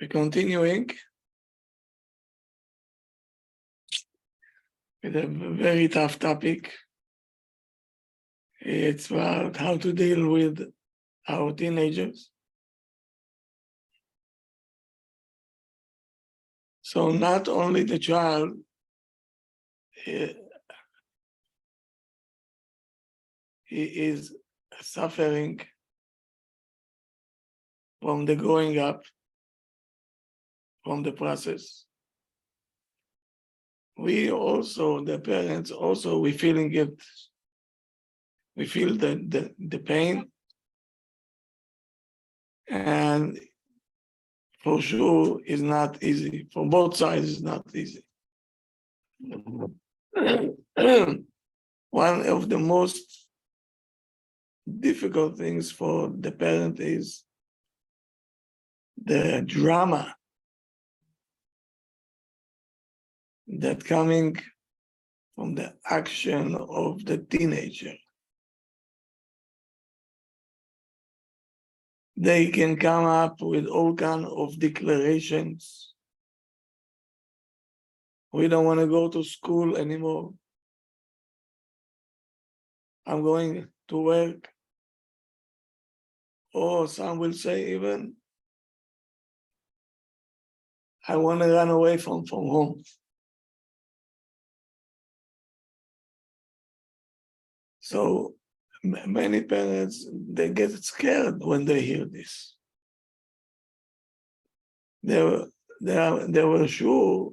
We're continuing with a very tough topic. It's about how to deal with our teenagers. So not only the child he is suffering from the growing up, from the process. We also, the parents, also we feeling it. We feel the pain, and for sure is not easy. For both sides, it's not easy. One of the most difficult things for the parent is the drama that coming from the action of the teenager. They can come up with all kinds of declarations. We don't want to go to school anymore. I'm going to work. Or some will say even, I want to run away from home. So many parents, they get scared when they hear this. They were sure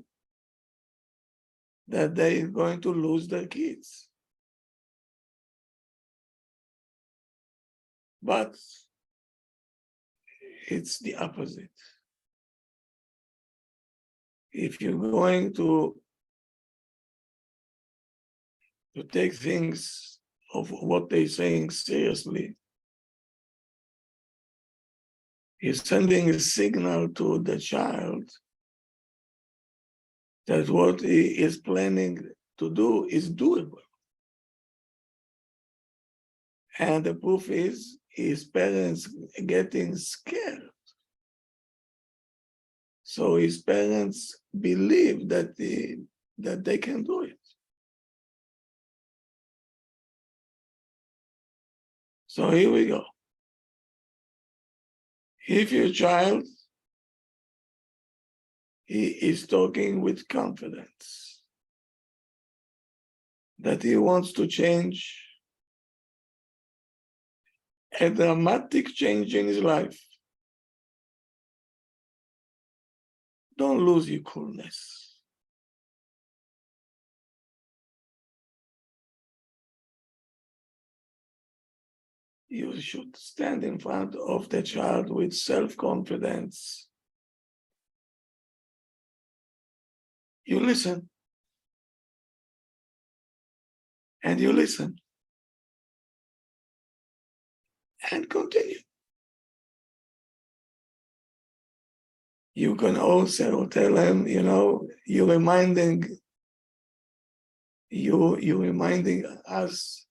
that they're going to lose their kids. But it's the opposite. If you're going to take things of what they're saying seriously, you're sending a signal to the child that what he is planning to do is doable. And the proof is his parents getting scared. So his parents believe that they can do it. So here we go. If your child, he is talking with confidence that he wants to change, a dramatic change in his life, don't lose your coolness. You should stand in front of the child with self-confidence. You listen. And you listen. And continue. You can also tell him, you're reminding us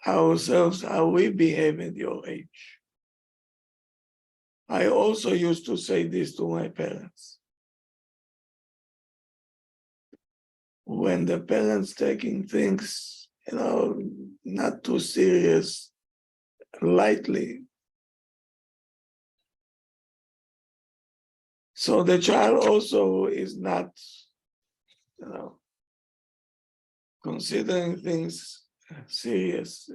ourselves how we behave at your age. I also used to say this to my parents. When the parents taking things, not too serious, lightly. So the child also is not, considering things serious.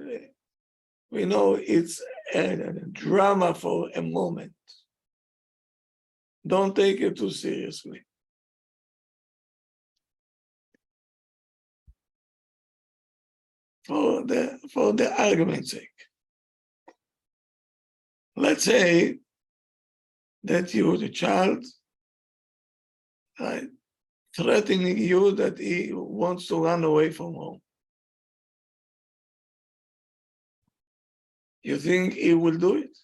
We know it's a drama for a moment. Don't take it too seriously. For the argument's sake. Let's say that you, the child, right, threatening you that he wants to run away from home. You think he will do it?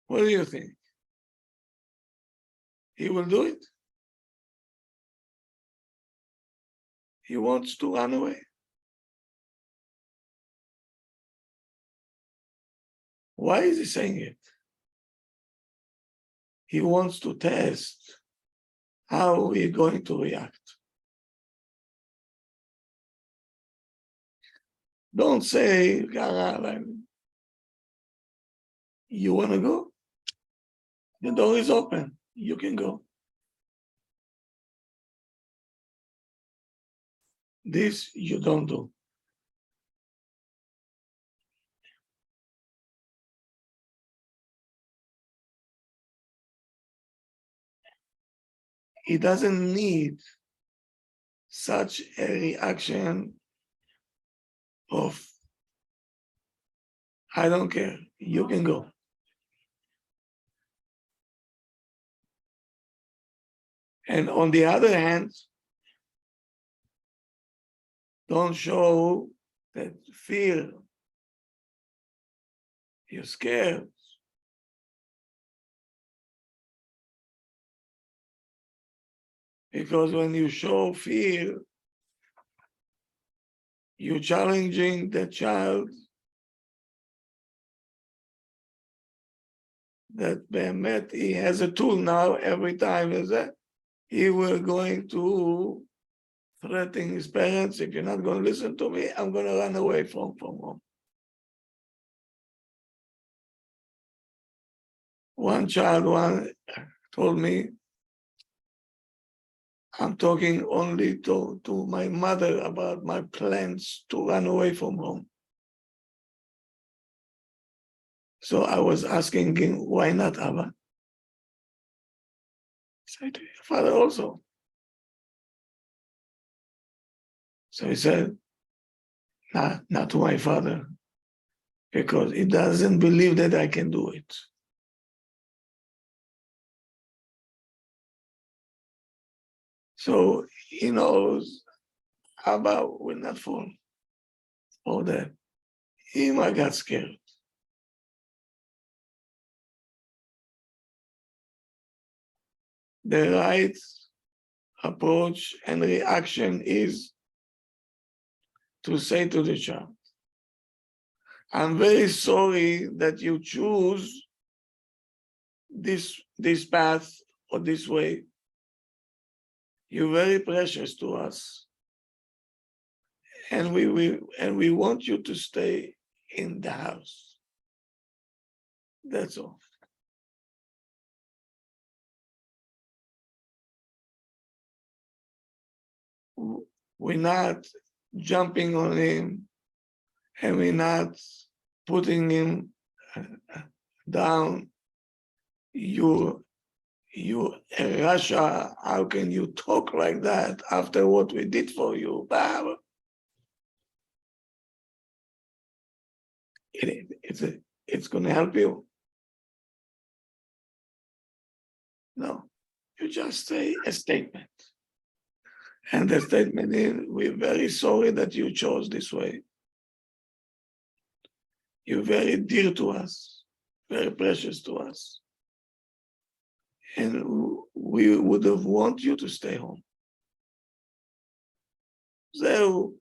What do you think? He will do it? He wants to run away. Why is he saying it? He wants to test how we're going to react. Don't say, you want to go? The door is open. You can go. This you don't do. He doesn't need such a reaction of, I don't care, you can go. And on the other hand, don't show that fear. You're scared. Because when you show fear, you're challenging the child that Behemet, he has a tool now every time is that he will going to threaten his parents. If you're not going to listen to me, I'm going to run away from home. One child told me, I'm talking only to my mother about my plans to run away from home. So I was asking him, why not, Abba? He said, Father also. So he said, not to my father, because he doesn't believe that I can do it. So he knows Abba will not fall for that. He might got scared. The right approach and reaction is to say to the child, I'm very sorry that you choose this path or this way. You're very precious to us. And we want you to stay in the house. That's all. We're not jumping on him, and we're not putting him down. You in Russia, how can you talk like that after what we did for you? It's going to help you. No, you just say a statement. And the statement is, we're very sorry that you chose this way. You're very dear to us, very precious to us. And we would have want you to stay home. So,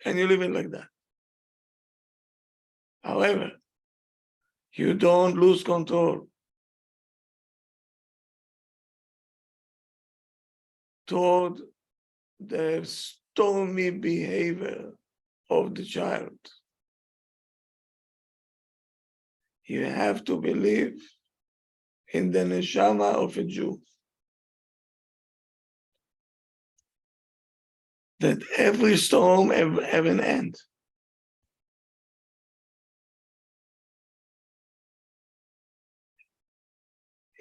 and you live it like that. However, you don't lose control toward the stormy behavior of the child. You have to believe in the neshama of a Jew. That every storm have an end.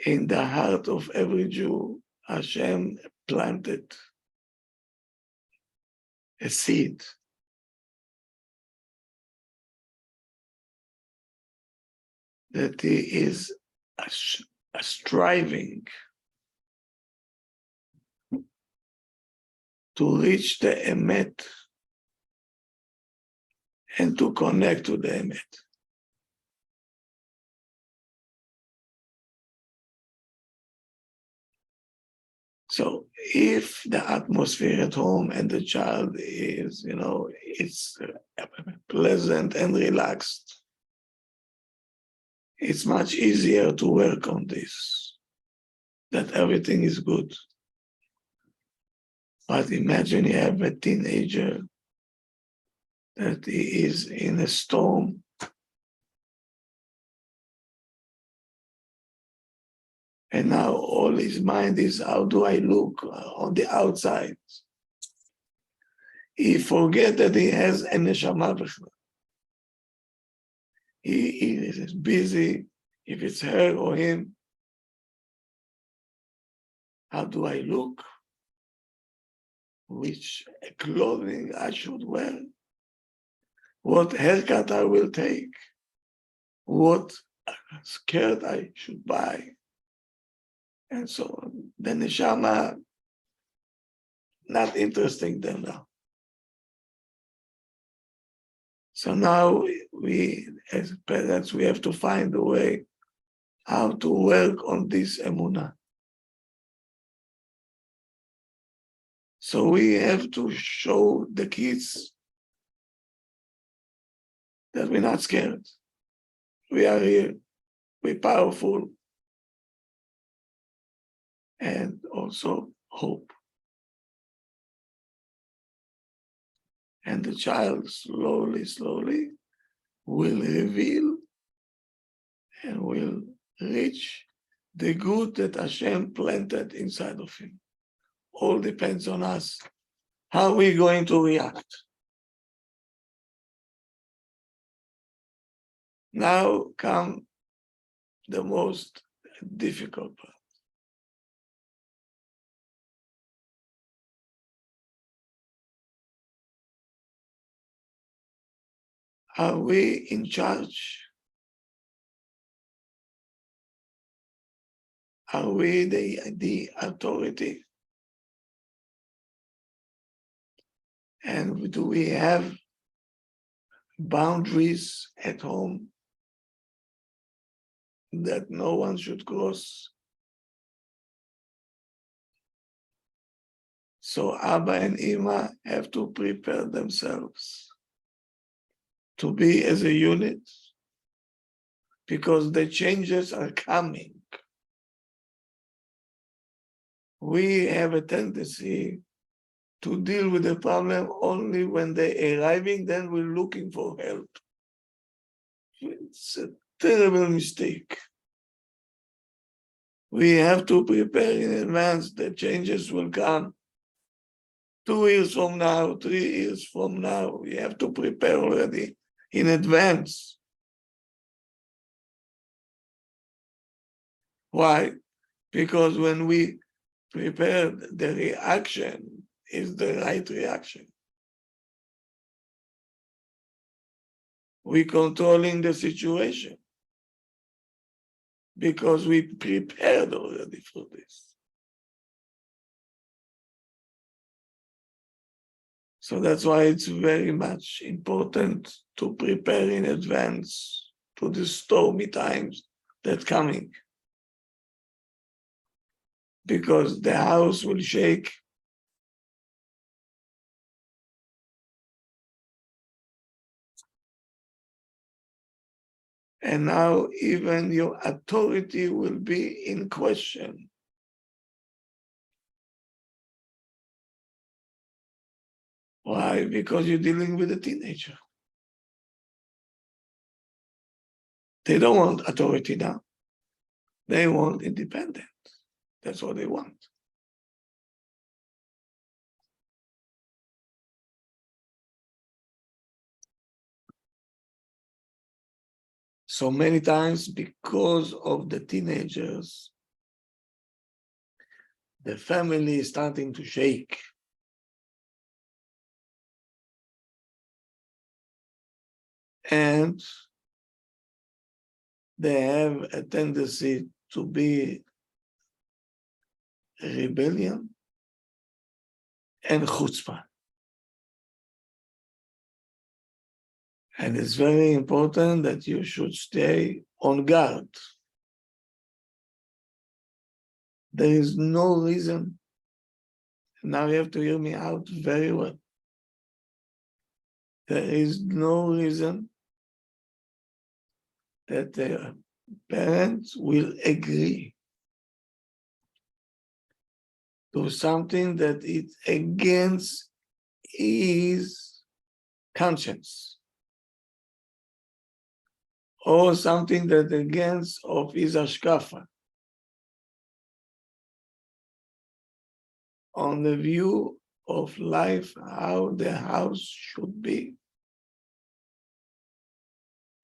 In the heart of every Jew, Hashem planted a seed. That he is a striving to reach the Emet and to connect to the Emet. So if the atmosphere at home and the child is, it's pleasant and relaxed, it's much easier to work on this, that everything is good. But imagine you have a teenager that he is in a storm, and now all his mind is, how do I look on the outside? He forget that he has a neshama b'chol. He is busy, if it's her or him, how do I look? Which clothing I should wear? What haircut I will take? What skirt I should buy? And so on. The neshama, not interesting them now. So now we, as parents, we have to find a way how to work on this emunah. So we have to show the kids that we're not scared. We are here, we're powerful, and also hope. And the child slowly, slowly will reveal and will reach the good that Hashem planted inside of him. All depends on us, how we're going to react. Now come the most difficult part. Are we in charge? Are we the authority? And do we have boundaries at home that no one should cross? So Abba and Ima have to prepare themselves to be as a unit, because the changes are coming. We have a tendency to deal with the problem only when they're arriving, then we're looking for help. It's a terrible mistake. We have to prepare in advance. The changes will come 2 years from now, 3 years from now. We have to prepare already in advance. Why? Because when we prepare, the reaction is the right reaction. We're controlling the situation because we prepared already for this. So that's why it's very much important to prepare in advance to the stormy times that coming. Because the house will shake. And now even your authority will be in question. Why? Because you're dealing with a teenager. They don't want authority now. They want independence. That's what they want. So many times, because of the teenagers, the family is starting to shake. And they have a tendency to be rebellion and chutzpah. And it's very important that you should stay on guard. There is no reason Now you have to hear me out very well. There is no reason that the parents will agree to something that is against his conscience, or something that against of his hashkafa, on the view of life, how the house should be.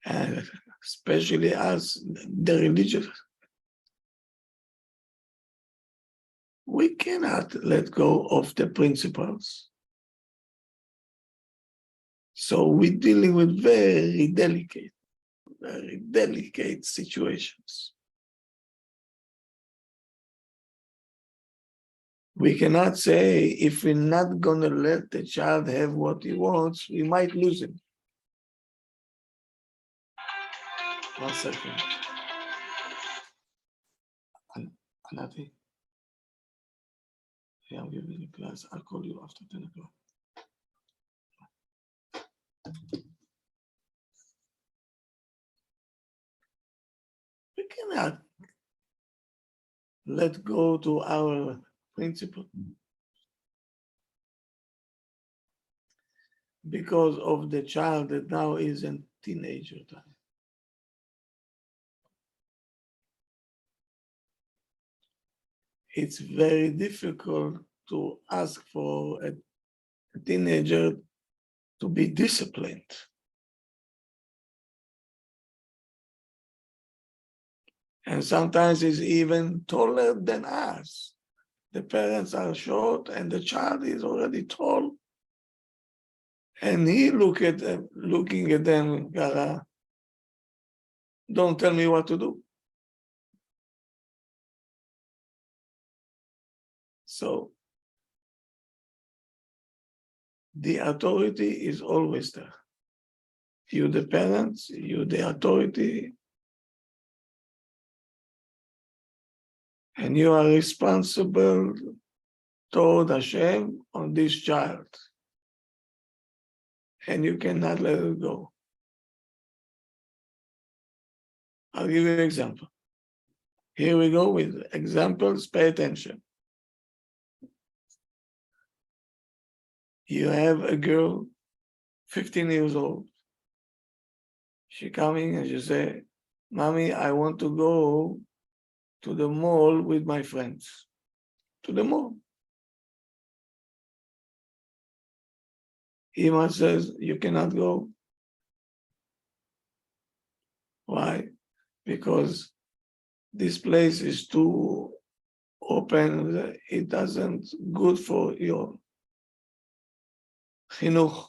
And especially as the religious, we cannot let go of the principles. So we're dealing with very delicate situations. We cannot say if we're not going to let the child have what he wants, we might lose him. 1 second. Anati, I'm giving you class. I'll call you after 10 o'clock. We cannot let go to our principle because of the child that now is in teenager time. It's very difficult to ask for a teenager to be disciplined. And sometimes it's even taller than us. The parents are short and the child is already tall. And he looking at them, don't tell me what to do. So the authority is always there. You the parents, you the authority, and you are responsible toward Hashem on this child. And you cannot let it go. I'll give you an example. Here we go with examples, pay attention. You have a girl, 15 years old. She coming and she say, Mommy, I want to go to the mall with my friends. To the mall. Ima says, you cannot go. Why? Because this place is too open. It doesn't good for your chinuch.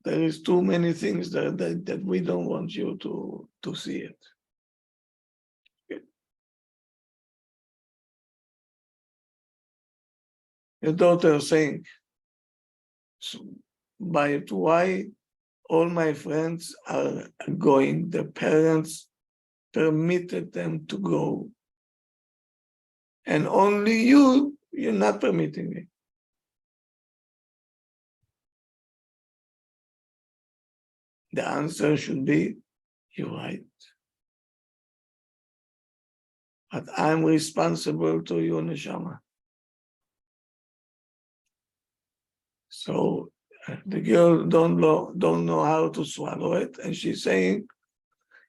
There is too many things that we don't want you to see it. Okay. Your daughter saying, so by why all my friends are going, the parents permitted them to go. And only you're not permitting me. The answer should be, you're right. But I'm responsible to you, neshama. So the girl don't know how to swallow it. And she's saying,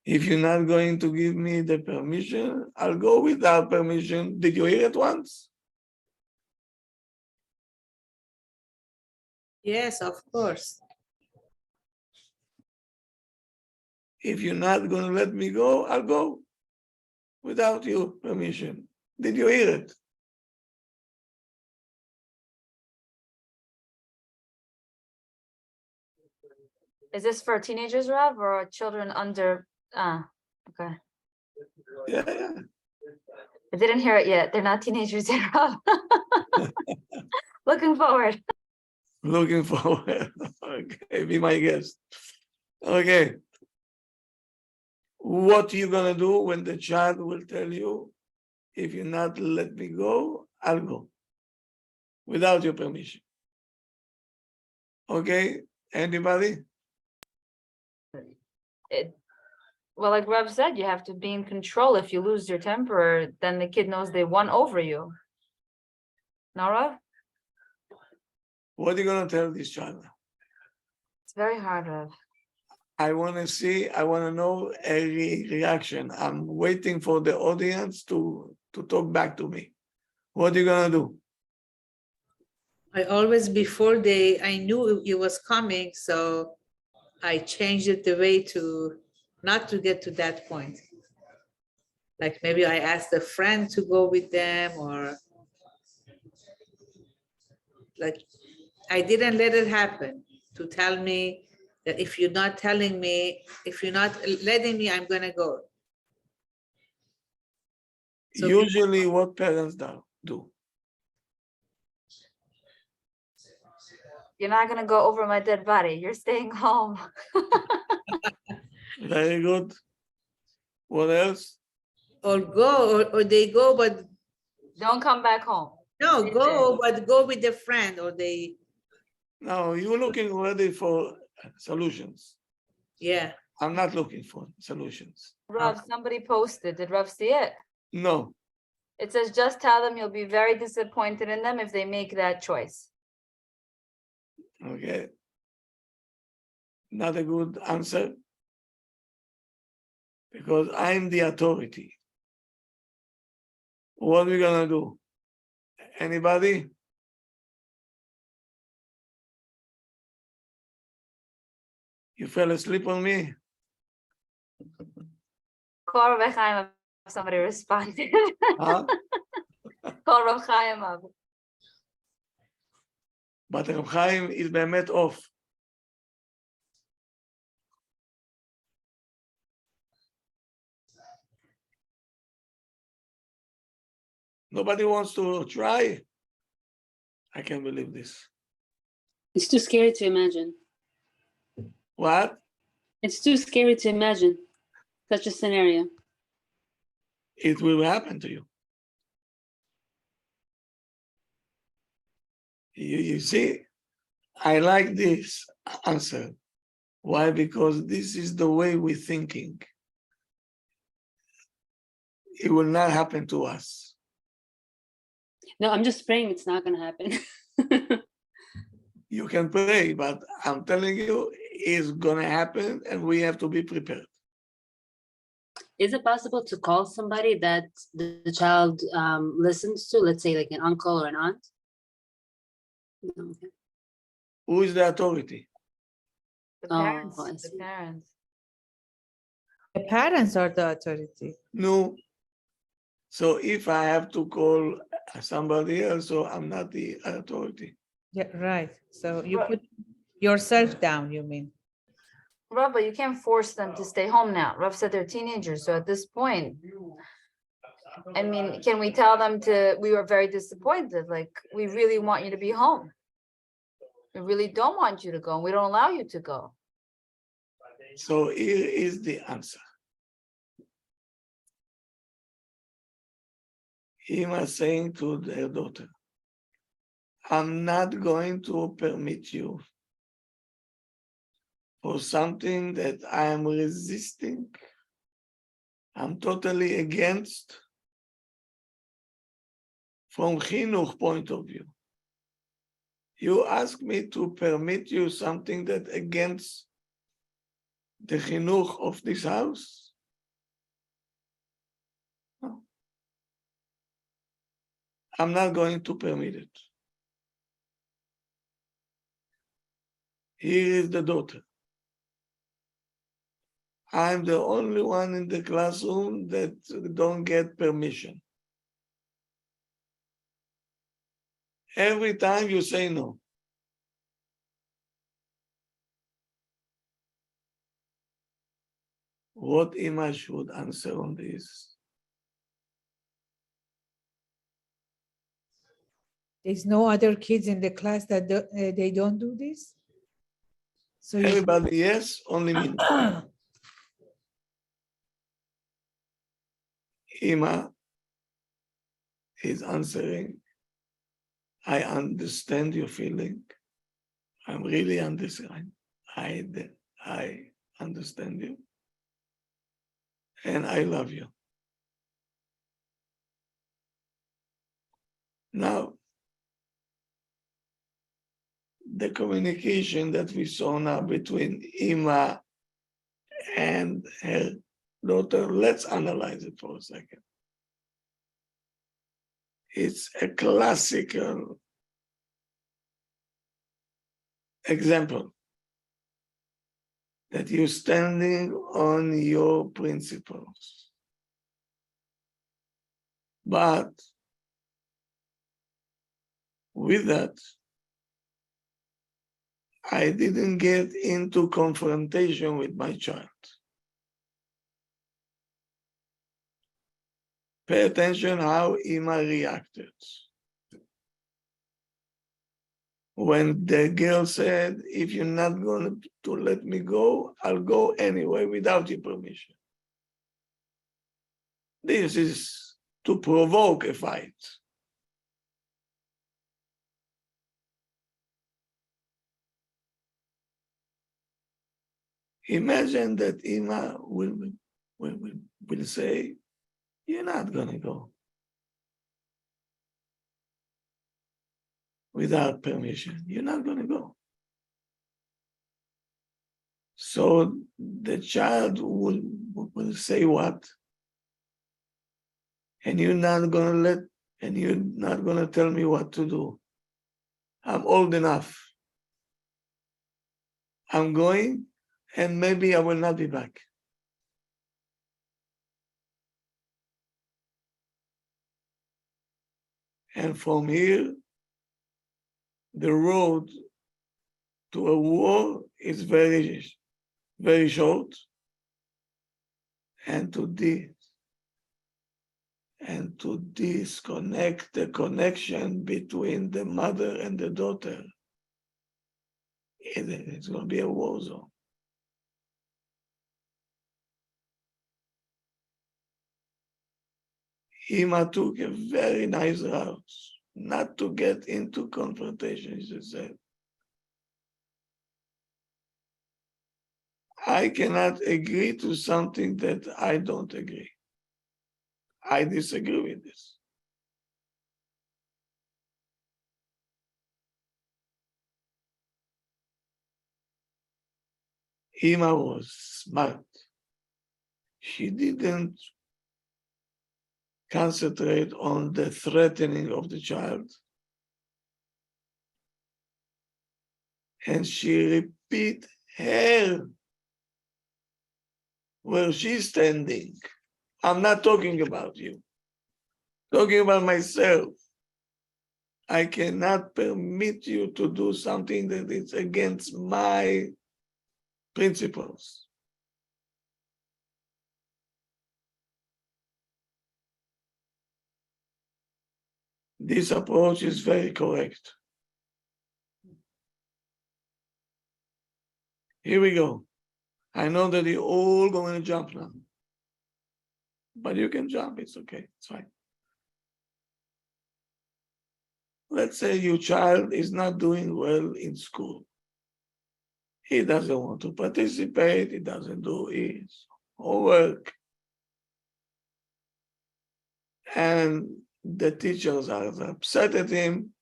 if you're not going to give me the permission, I'll go without permission. Did you hear it once? Yes, of course. If you're not going to let me go, I'll go without your permission. Did you hear it? Is this for teenagers, Rav, or children under? Okay. Yeah. I didn't hear it yet. They're not teenagers yet, Rav. Looking forward. Looking forward. Okay, be my guest. Okay. What are you going to do when the child will tell you, If you not let me go, I'll go without your permission. Okay, anybody? Well, like Rev said, you have to be in control. If you lose your temper, then the kid knows they won over you. No, Rev? What are you gonna tell this child? It's very hard, Rev. I want to know a reaction. I'm waiting for the audience to talk back to me. What are you gonna do? I always, I knew it was coming, so I changed it the way to, not to get to that point. Like maybe I asked a friend to go with them, or like, I didn't let it happen, to tell me that if you're not telling me, if you're not letting me, I'm gonna go. So Usually, what parents do? You're not gonna go over my dead body. You're staying home. Very good. What else? Or go, or they go, but Don't come back home. no, Same go, but go with a friend, or they, No, you're looking already for solutions. yeah. I'm not looking for solutions. Rev, somebody posted. Did Rev see it? No, It says, just tell them you'll be very disappointed in them if they make that choice. okay. Not a good answer. Because I'm the authority. What are we gonna do? Anybody? You fell asleep on me? Call Rav Chaim if somebody responded. Huh? Call Rav Chaim up. But Reb Chaim is באמת off. Nobody wants to try. I can't believe this. It's too scary to imagine. What? It's too scary to imagine such a scenario. It will happen to you. You see, I like this answer. Why? Because this is the way we're thinking. It will not happen to us. No, I'm just praying it's not going to happen. You can pray, but I'm telling you, it's gonna happen, and we have to be prepared. Is it possible to call somebody that the child listens to, let's say like an uncle or an aunt? No, okay. Who is the authority? The Oh, parents, I the see. parents. The parents are the authority. No. So if I have to call somebody else, so I'm not the authority. Yeah, right. So you Right. put yourself down, you mean? Rav, but you can't force them to stay home now. Rav said they're teenagers, so at this point, I mean, can we tell them we were very disappointed, like, we really want you to be home. We really don't want you to go, and we don't allow you to go. So here is the answer. Ima saying to their daughter, I'm not going to permit you for something that I am resisting, I'm totally against from chinuch point of view. You ask me to permit you something that against the chinuch of this house? No. I'm not going to permit it. Here is the daughter. I'm the only one in the classroom that don't get permission. Every time you say no. What Ima should answer on this? There's no other kids in the class that they don't do this? So you, Everybody yes, only me. no. Ima, is answering, I understand your feeling. I'm really understand. I understand you. And I love you. Now, the communication that we saw now between Ima and her daughter, let's analyze it for a second. It's a classical example that you're standing on your principles. But with that, I didn't get into confrontation with my child. Pay attention how Ima reacted. When the girl said, if you're not going to let me go, I'll go anyway without your permission. This is to provoke a fight. Imagine that Ima will say, you're not gonna go without permission. You're not gonna go. So the child will say what? And you're not gonna tell me what to do. I'm old enough. I'm going, and maybe I will not be back. And from here, the road to a war is very, very short. And to disconnect the connection between the mother and the daughter, it's going to be a war zone. Ima took a very nice route, not to get into confrontation, she said. I cannot agree to something that I don't agree. I disagree with this. Ima was smart. She didn't concentrate on the threatening of the child. And she repeat her where she's standing. I'm not talking about you. Talking about myself. I cannot permit you to do something that is against my principles. This approach is very correct. Here we go. I know that you're all going to jump now. But you can jump, it's okay, it's fine. Let's say your child is not doing well in school. He doesn't want to participate, he doesn't do his homework. And the teachers are upset at him.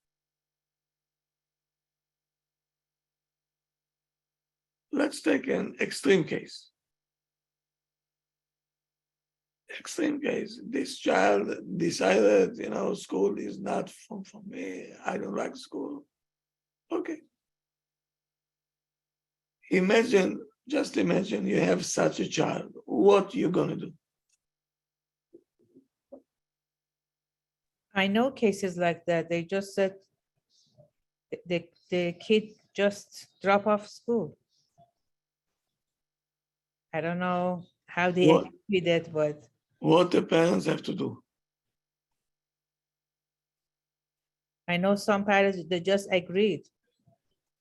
Let's take an extreme case. Extreme case. This child decided, school is not for me. I don't like school. Okay. Just imagine you have such a child. What you gonna do? I know cases like that. They just said the kid just drop off school. I don't know how they What? agree with that, but What the parents have to do? I know some parents, they just agreed.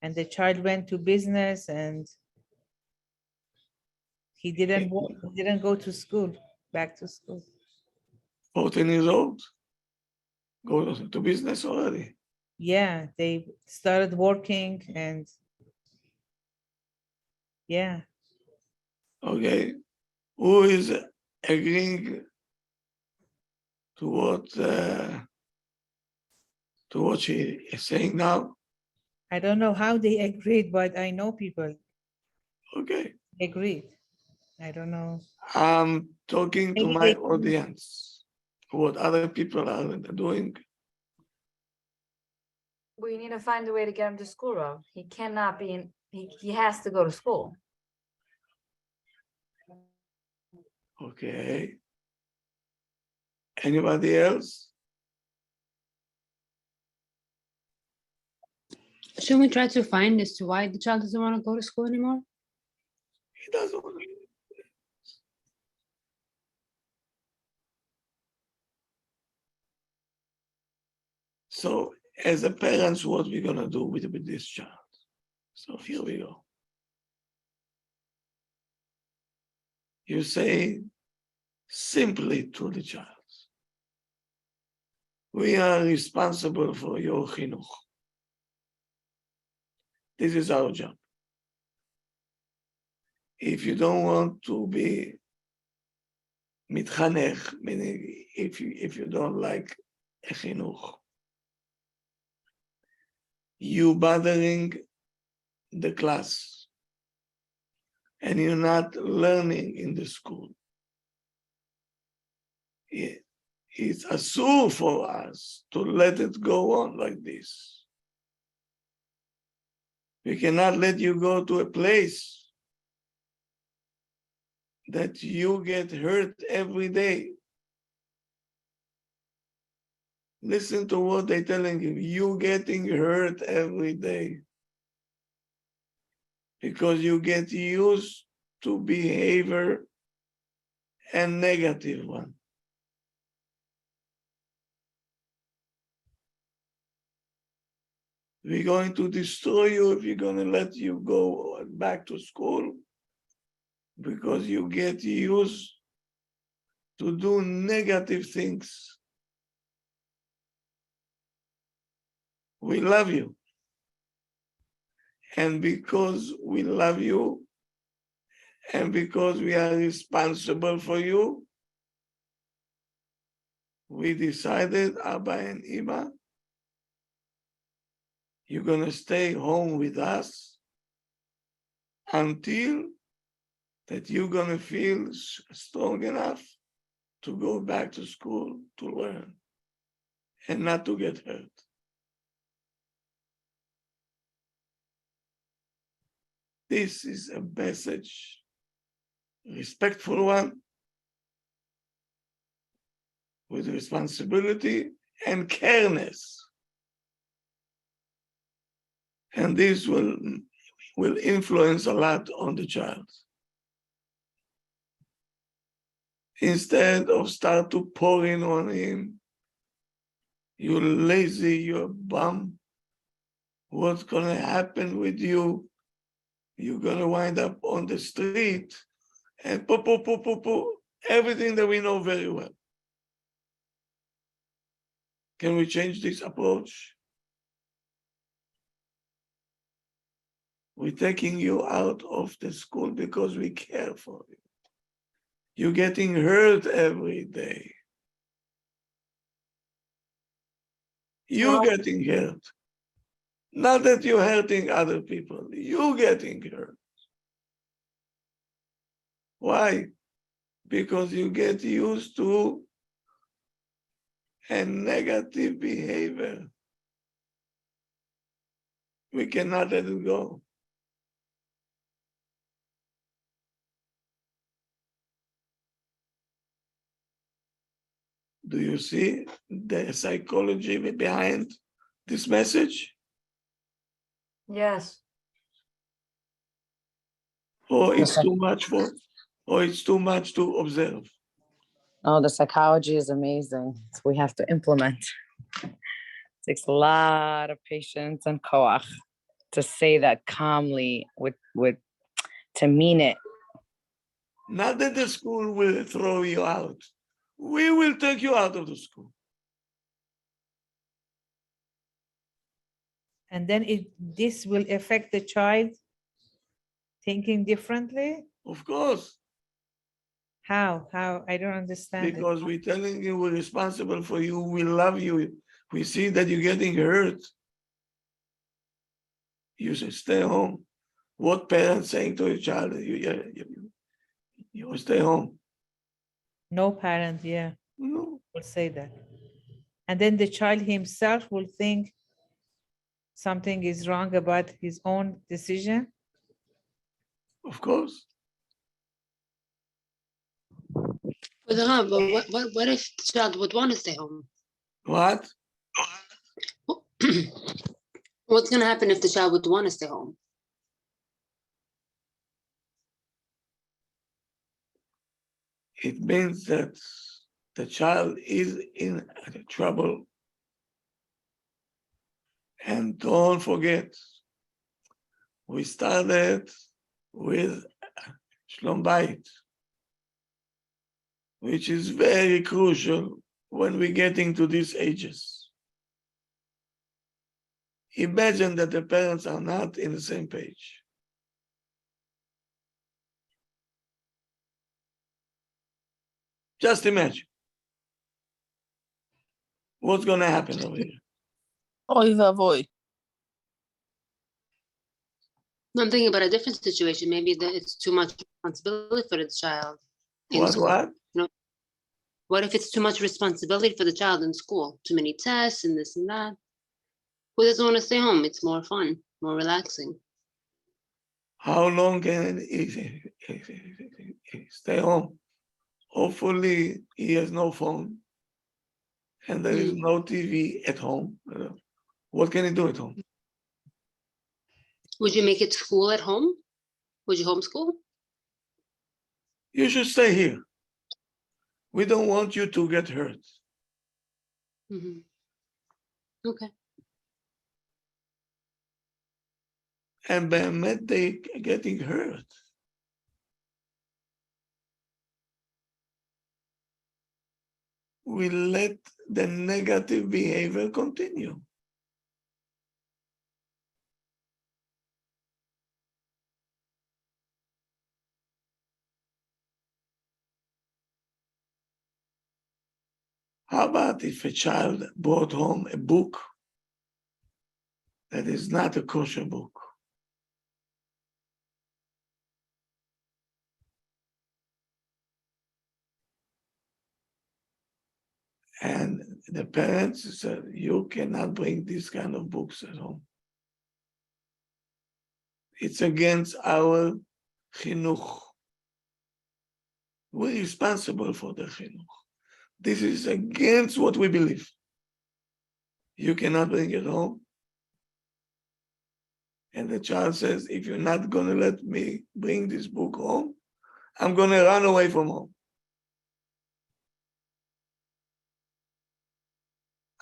And the child went to business and he didn't go to school, back to school. 14 years old? go to business already? Yeah, they started working and yeah, Okay, who is agreeing to what she is saying now? I don't know how they agreed, but I know people Okay, agreed. I don't know. I'm talking to Maybe my they audience. What other people are doing? We need to find a way to get him to school, Rav. He cannot be in, he has to go to school. Okay. Anybody else? Shouldn't we try to find as to why the child doesn't want to go to school anymore? He doesn't want to. So as a parents, what we're gonna do with this child? So here we go. You say simply to the child, we are responsible for your chinuch. This is our job. If you don't want to be mitchanech, meaning if you don't like a chinuch, you bothering the class and you're not learning in the school. It's asur for us to let it go on like this. We cannot let you go to a place that you get hurt every day. Listen to what they're telling you. You getting hurt every day because you get used to behavior and negative one. We're going to destroy you if you're going to let you go back to school because you get used to do negative things. We love you. And because we love you, and because we are responsible for you, we decided, Abba and Ima, you're gonna stay home with us until that you're gonna feel strong enough to go back to school to learn and not to get hurt. This is a message, respectful one, with responsibility and careness. And this will influence a lot on the child. Instead of start to pour in on him, you're lazy, you're a bum. What's gonna happen with you? You're gonna wind up on the street and everything that we know very well. Can we change this approach? We're taking you out of the school because we care for you. You're getting hurt every day. You're getting hurt. Not that you're hurting other people, you're getting hurt. Why? Because you get used to a negative behavior. We cannot let it go. Do you see the psychology behind this message? Yes. Or it's too much to observe? Oh, the psychology is amazing. We have to implement. It takes a lot of patience and koach to say that calmly with to mean it. Not that the school will throw you out. We will take you out of the school. And then this will affect the child thinking differently? Of course, How? I don't understand it. because we're telling you we're responsible for you, we love you. We see that you're getting hurt. You should stay home. What parents saying to a child, you stay home? No parent, yeah, No, will say that. And then the child himself will think something is wrong about his own decision. of course. But what if the child would want to stay home? What? What's gonna happen if the child would want to stay home? It means that the child is in trouble. And don't forget, we started with Shlom Bayit, which is very crucial when we get into these ages. Imagine that the parents are not in the same page. Just imagine. What's going to happen over here? Oy vavoy. No, I'm thinking about a different situation. Maybe that it's too much responsibility for the child. in What, school. what? What if it's too much responsibility for the child in school? Too many tests and this and that. Who doesn't want to stay home? It's more fun, more relaxing. How long can he stay home? Hopefully, he has no phone and there is no TV at home. What can he do at home? Would you make it school at home? Would you homeschool? You should stay here. We don't want you to get hurt. Mhm. Okay. And באמת they getting hurt. We let the negative behavior continue. How about if a child brought home a book that is not a kosher book? And the parents said, you cannot bring these kind of books at home. It's against our chinuch. We're responsible for the chinuch. This is against what we believe. You cannot bring it home. And the child says, if you're not going to let me bring this book home, I'm going to run away from home.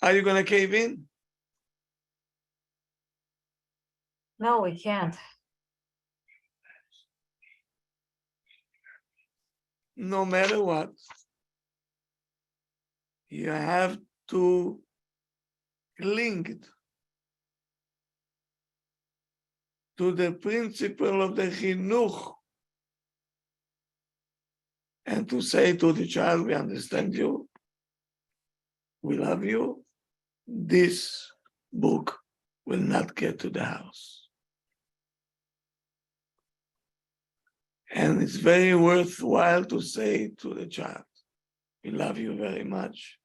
Are you going to cave in? No, we can't. No matter what, you have to cling to the principle of the chinuch and to say to the child, we understand you, we love you, this book will not get to the house. And it's very worthwhile to say to the child, we love you very much.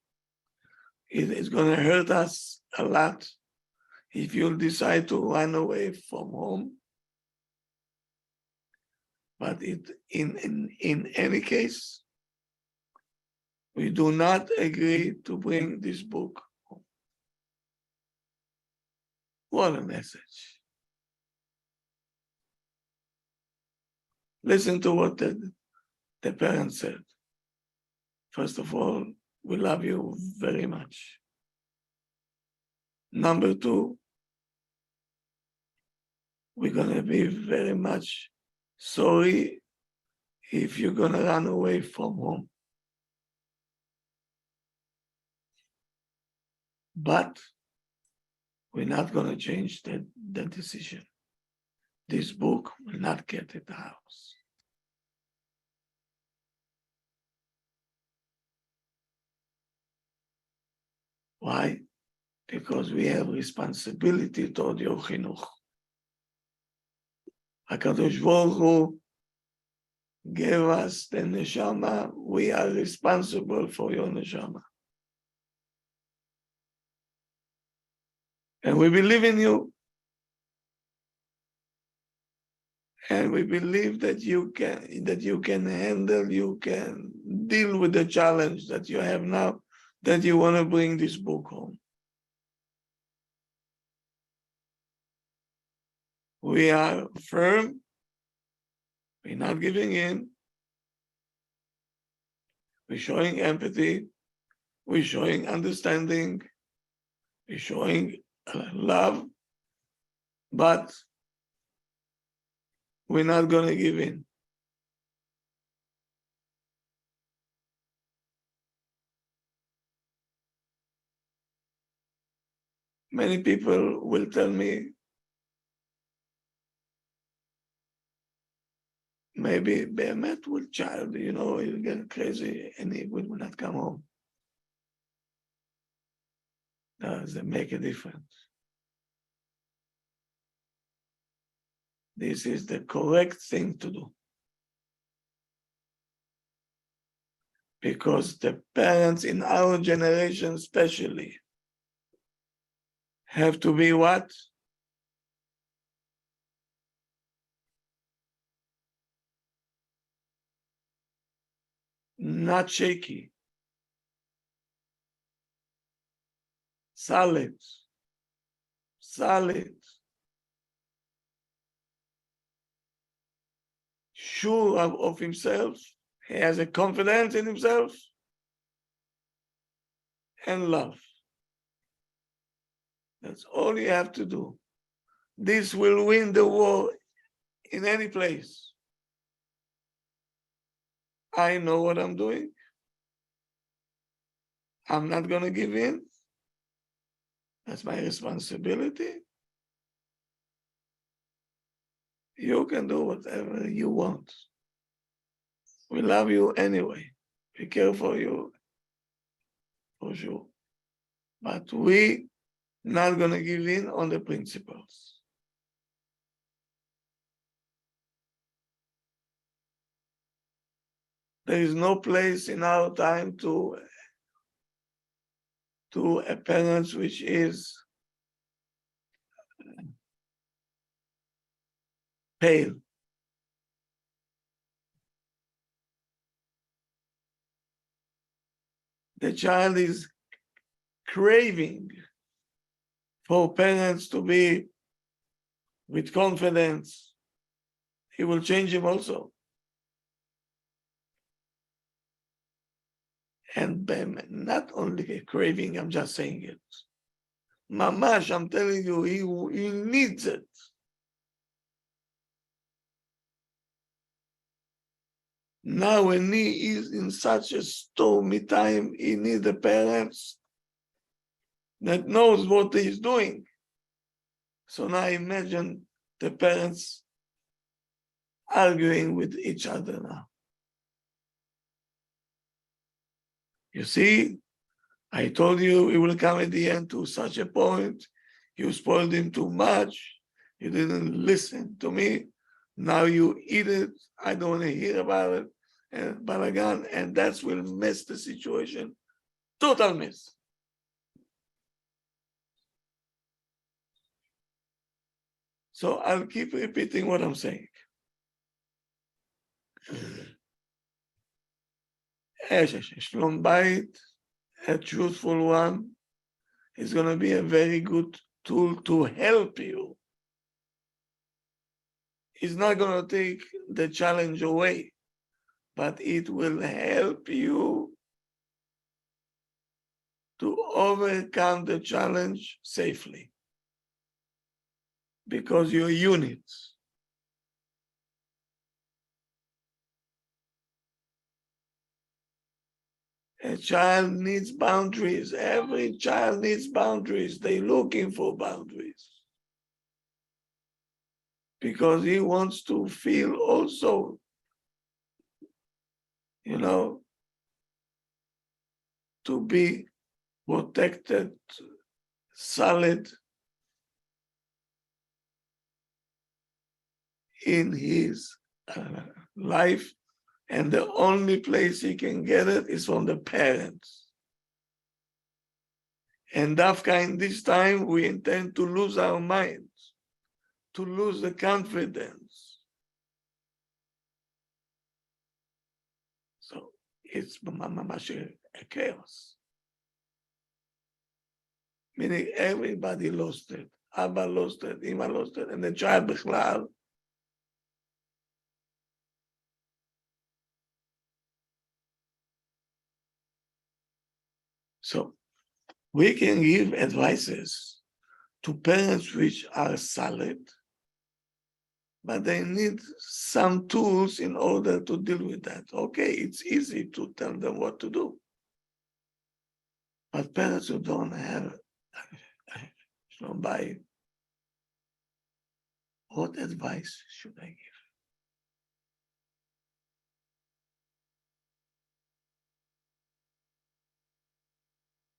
It is going to hurt us a lot if you decide to run away from home. But in any case, we do not agree to bring this book home. What a message. Listen to what the parents said. First of all, we love you very much. Number two, we're going to be very much sorry if you're going to run away from home. But we're not gonna change the decision. This book will not get at the house. Why? Because we have responsibility toward your chinuch. HaKadosh Baruch Hu gave us the neshama. We are responsible for your neshama. And we believe in you. And we believe that you can handle, you can deal with the challenge that you have now, that you want to bring this book home. We are firm. We're not giving in. We're showing empathy. We're showing understanding. We're showing love. But we're not going to give in. Many people will tell me, maybe Behemet will child, he'll get crazy and he will not come home. Does it make a difference? This is the correct thing to do. Because the parents in our generation especially have to be what? Not shaky. Solid. Sure of himself. He has a confidence in himself and love. That's all you have to do. This will win the war in any place. I know what I'm doing. I'm not going to give in. That's my responsibility. You can do whatever you want. We love you anyway. We care for you, for sure. But we not going to give in on the principles. There is no place in our time to a parent which is pale. The child is craving for parents to be with confidence. He will change him also. And not only a craving, I'm just saying it. Mamash, I'm telling you, he needs it. Now when he is in such a stormy time, he needs the parents that knows what he's doing. So now imagine the parents arguing with each other now. You see, I told you it will come at the end to such a point. You spoiled him too much. You didn't listen to me. Now you eat it. I don't want to hear about it. And balagan, and that will mess the situation. Total mess. So I'll keep repeating what I'm saying. Shlom Bayit, a truthful one, is going to be a very good tool to help you. It's not going to take the challenge away, but it will help you to overcome the challenge safely. Because you're units. A child needs boundaries. Every child needs boundaries. They're looking for boundaries. Because he wants to feel also, you know, to be protected, solid in his life. And the only place he can get it is from the parents. And Dafka, in this time, we intend to lose our minds, to lose the confidence. So it's a chaos. Meaning everybody lost it. Abba lost it, Ima lost it, and the child Bichlal. So we can give advices to parents which are solid, but they need some tools in order to deal with that. Okay, it's easy to tell them what to do. But parents who don't have, buy, what advice should I give?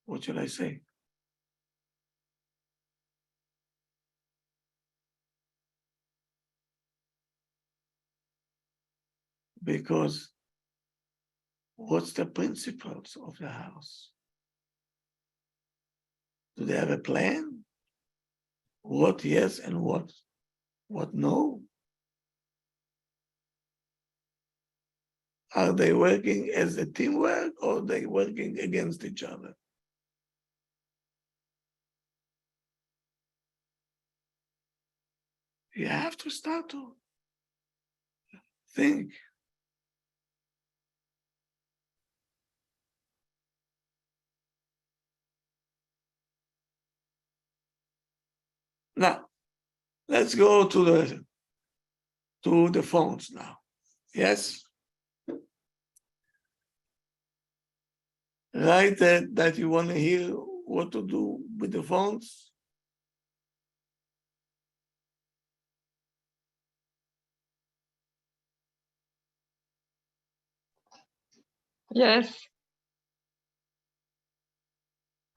What should I say? Because what's the principles of the house? Do they have a plan? What yes and what no? Are they working as a teamwork or are they working against each other? You have to start to think. Now, let's go to the phones now. Yes? Write that you want to hear what to do with the phones. Yes.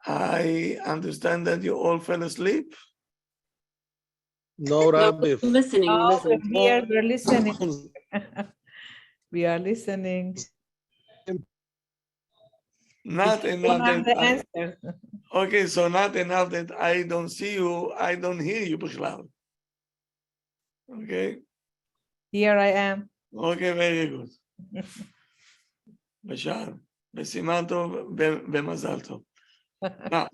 I understand that you all fell asleep. No, Rabbi. Listening, Oh, listening. we're here, we're listening. We are listening. Not We enough don't have that the answer. okay, so not enough that I don't see you, I don't hear you, Bichlal. Okay, Here I am. okay, very good. בשער, בסימן טוב, במזל טוב. Now,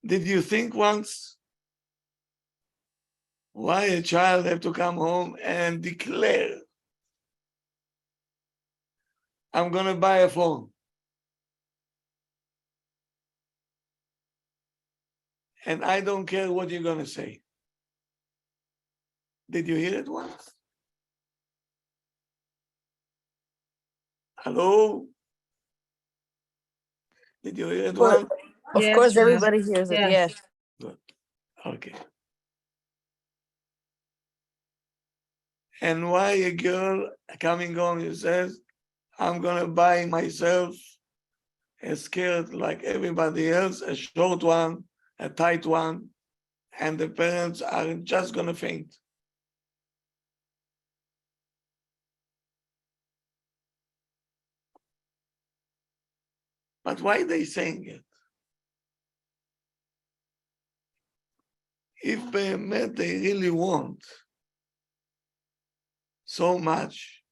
did you think once why a child have to come home and declare, I'm gonna buy a phone? And I don't care what you're gonna say. Did you hear it once? Hello? Did you hear it Well, once? Of Yes, course, ma'am. everybody hears it. Yes. Yes. Good. Okay. And why a girl coming home and says, I'm gonna buy myself a skirt like everybody else, a short one, a tight one, and the parents are just gonna faint. But why they saying it? If באמת they really want so much,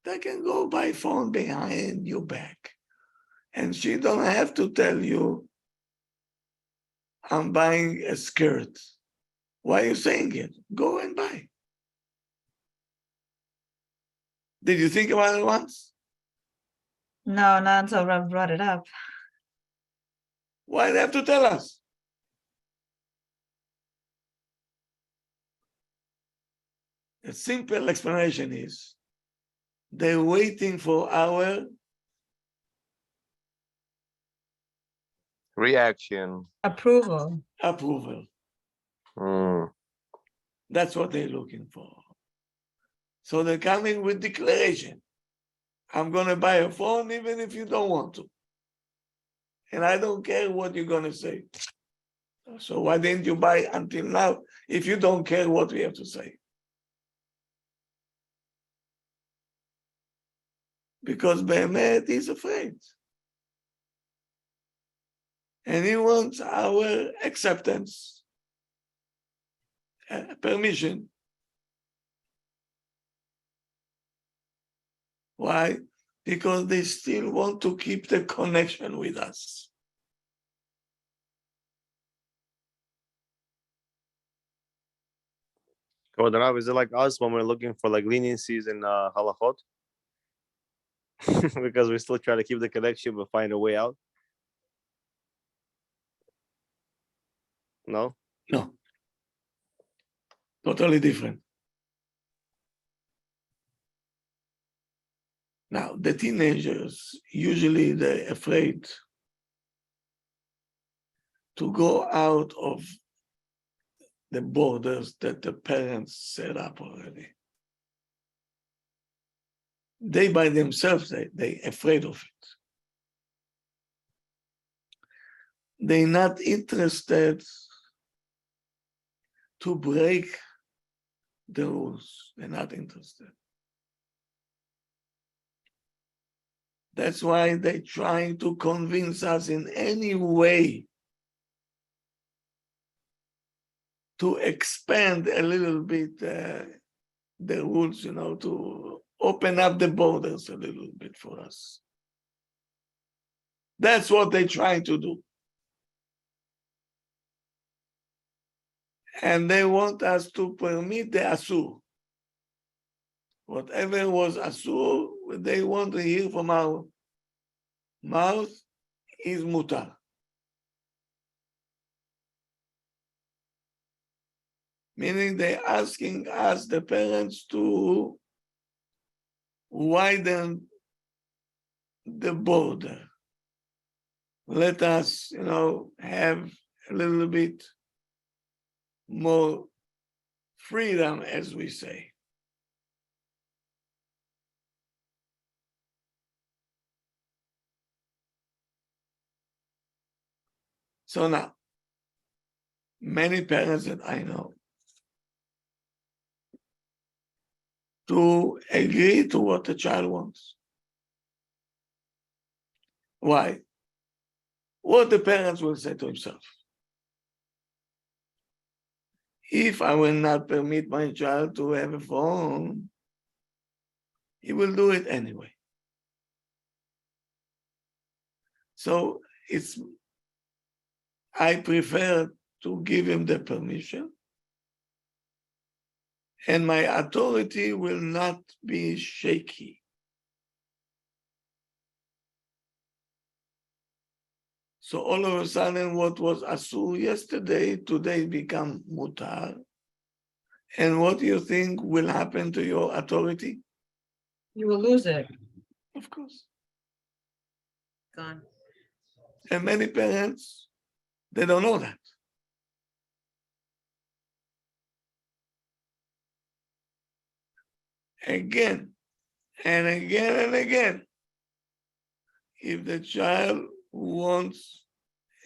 they can go buy phone behind your back. And she don't have to tell you, I'm buying a skirt. Why are you saying it? Go and buy. Did you think about it once? No, not until Rob brought it up. Why do they have to tell us? The simple explanation is they're waiting for our Reaction. Approval. approval. Mm. That's what they're looking for. So they're coming with declaration. I'm gonna buy a phone even if you don't want to. And I don't care what you're gonna say. So why didn't you buy until now if you don't care what we have to say? Because Behemet is afraid. And he wants our acceptance, permission. Why? Because they still want to keep the connection with us. Kavod Rav, is it like us when we're looking for like leniencies in halachot? Because we still try to keep the connection but find a way out. No? No. Totally different. Now, the teenagers, usually they're afraid to go out of the borders that the parents set up already. They by themselves, they're afraid of it. They're not interested to break the rules. They're not interested. That's why they're trying to convince us in any way to expand a little bit the rules, to open up the borders a little bit for us. That's what they're trying to do. And they want us to permit the Asur. Whatever was Asur, they want to hear from our mouth is mutar. Meaning they're asking us, the parents, to widen the border. Let us, have a little bit more freedom, as we say. So now, many parents that I know to agree to what the child wants. Why? What the parents will say to himself. If I will not permit my child to have a phone, he will do it anyway. So I prefer to give him the permission, and my authority will not be shaky. So all of a sudden, what was Asur yesterday, today become Mutar. And what do you think will happen to your authority? You will lose it. Of course. Gone. And many parents, they don't know that. Again, and again, and again, if the child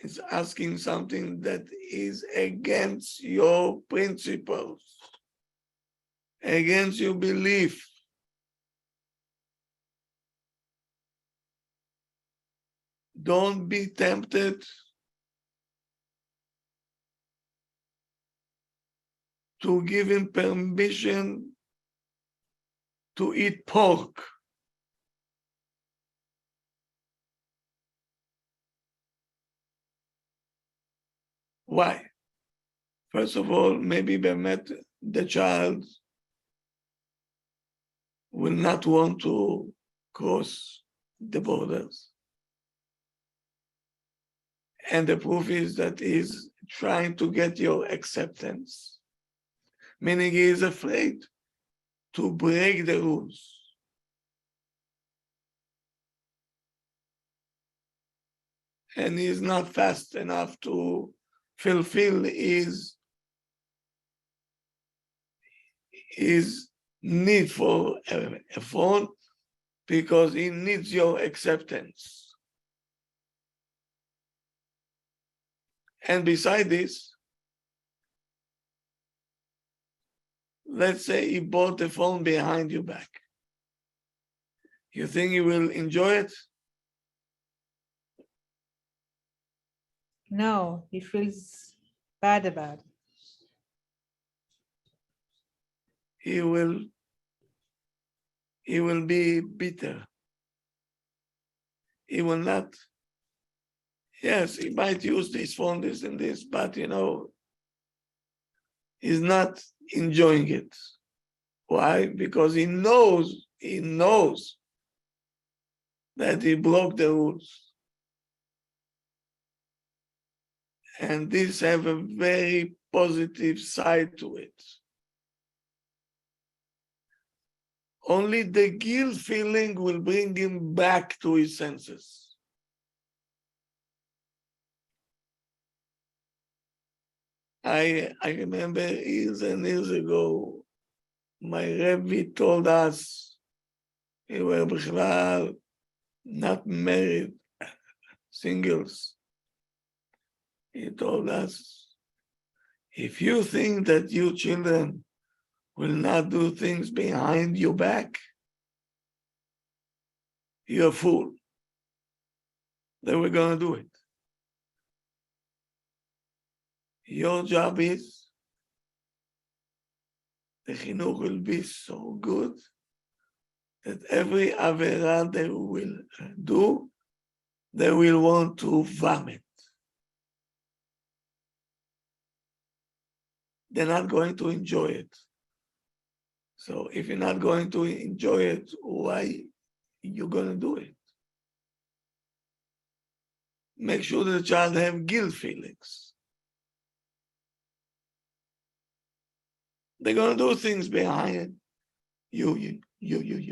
is asking something that is against your principles, against your belief, don't be tempted to give him permission to eat pork. Why? First of all, maybe the child will not want to cross the borders. And the proof is that he's trying to get your acceptance, meaning he is afraid to break the rules. and he's not fast enough to fulfill his need for a phone because he needs your acceptance. And beside this, let's say he bought the phone behind your back. You think he will enjoy it? No, he feels bad about it. He will be bitter. He will not. Yes, he might use this phone, this and this, but he's not enjoying it. Why? Because he knows that he broke the rules. And this have a very positive side to it. Only the guilt feeling will bring him back to his senses. I remember years and years ago, my Rebbe told us, we were בכלל not married, singles. He told us, if you think that you children will not do things behind your back, you're a fool. They were gonna do it. Your job is, the chinuch will be so good that every avera they will do, they will want to vomit. They're not going to enjoy it. So if you're not going to enjoy it, why you gonna do it? Make sure the child have guilt feelings. They're gonna do things behind your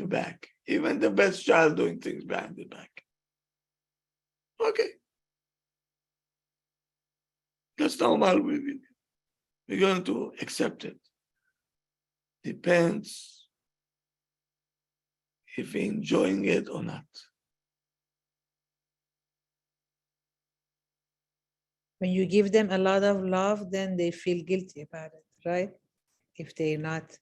back. Even the best child doing things behind the back. Okay. That's normal. We're going to accept it. Depends if you're enjoying it or not. When you give them a lot of love, then they feel guilty about it, right? If they're not.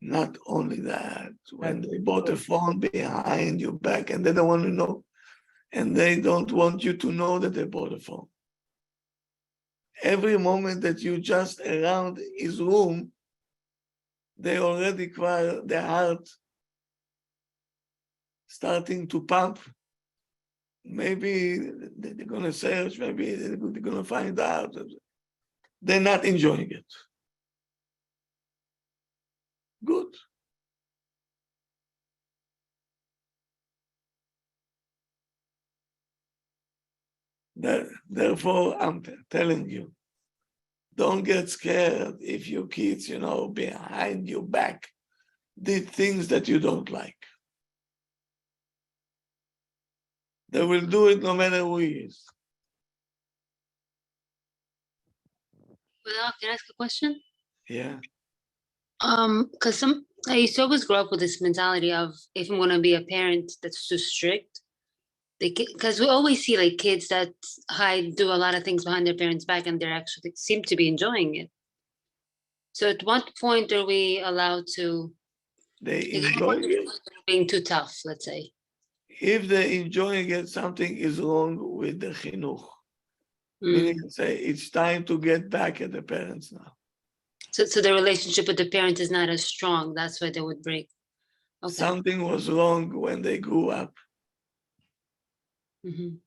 Not only that, when Not they bought a phone behind your back and they don't want to know, and they don't want you to know that they bought a phone. Every moment that you just around his room, they already cry, their heart starting to pump. Maybe they're gonna search, maybe they're gonna find out. They're not enjoying it. Good. Therefore, I'm telling you, don't get scared if your kids, behind your back, did things that you don't like. They will do it no matter who he is. Well, can I ask a question? Yeah. Because I used to always grow up with this mentality of if I'm gonna be a parent that's too strict, because we always see like kids that do a lot of things behind their parents' back, and they're actually seem to be enjoying it. So at what point are we allowed to They enjoy it. being too tough, let's say? If they're enjoying it, something is wrong with the chinuch. Meaning, say it's time to get back at the parents now. So the relationship with the parent is not as strong. That's why they would break. Okay. Something was wrong when they grew up. Mhm.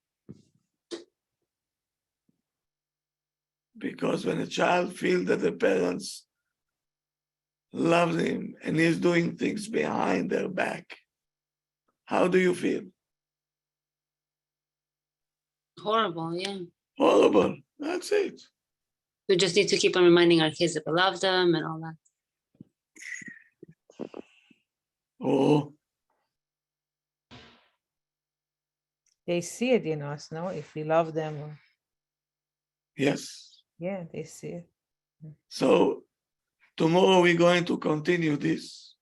Because when a child feels that the parents love him and he's doing things behind their back, how do you feel? Horrible, yeah. Horrible. That's it. We just need to keep on reminding our kids that we love them and all that. Oh, They see it in us, no? If we love them, or, Yes. yeah, they see it. So tomorrow we're going to continue this.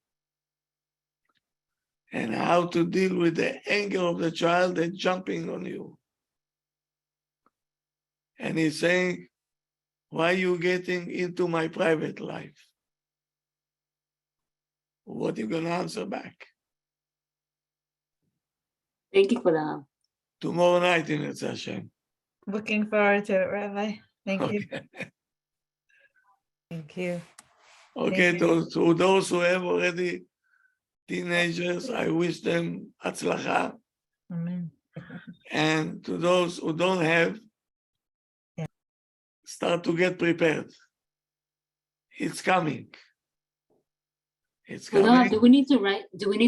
And how to deal with the anger of the child that's jumping on you. And he's saying, why are you getting into my private life? What are you gonna answer back? Thank you for that. Tomorrow night in Yetz Hashem. Looking forward to it, Rabbi. Thank you. Okay, Thank you. okay. To those who have already teenagers, I wish them atzlacha. Amen. And to those who don't have, Yeah. start to get prepared. It's coming. It's Well, coming. do we need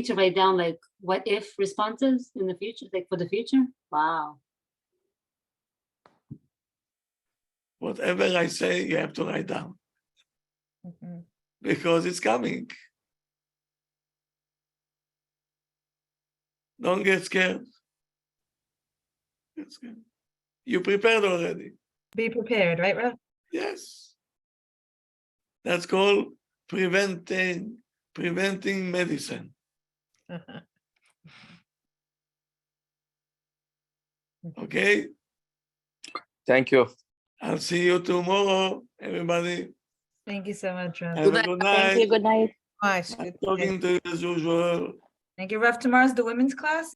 to write down like what if responses in the future, like for the future? Wow. Whatever I say, you have to write down Mhm. because it's coming. Don't get scared. Get scared. You prepared already. Be prepared, right, Rav? Yes. That's called preventing medicine. Okay? Thank you. I'll see you tomorrow, everybody. Thank you so much, Rav. Have a good night. Good night. Much. Talking to you as usual. Thank you, Rav. Tomorrow's the women's class?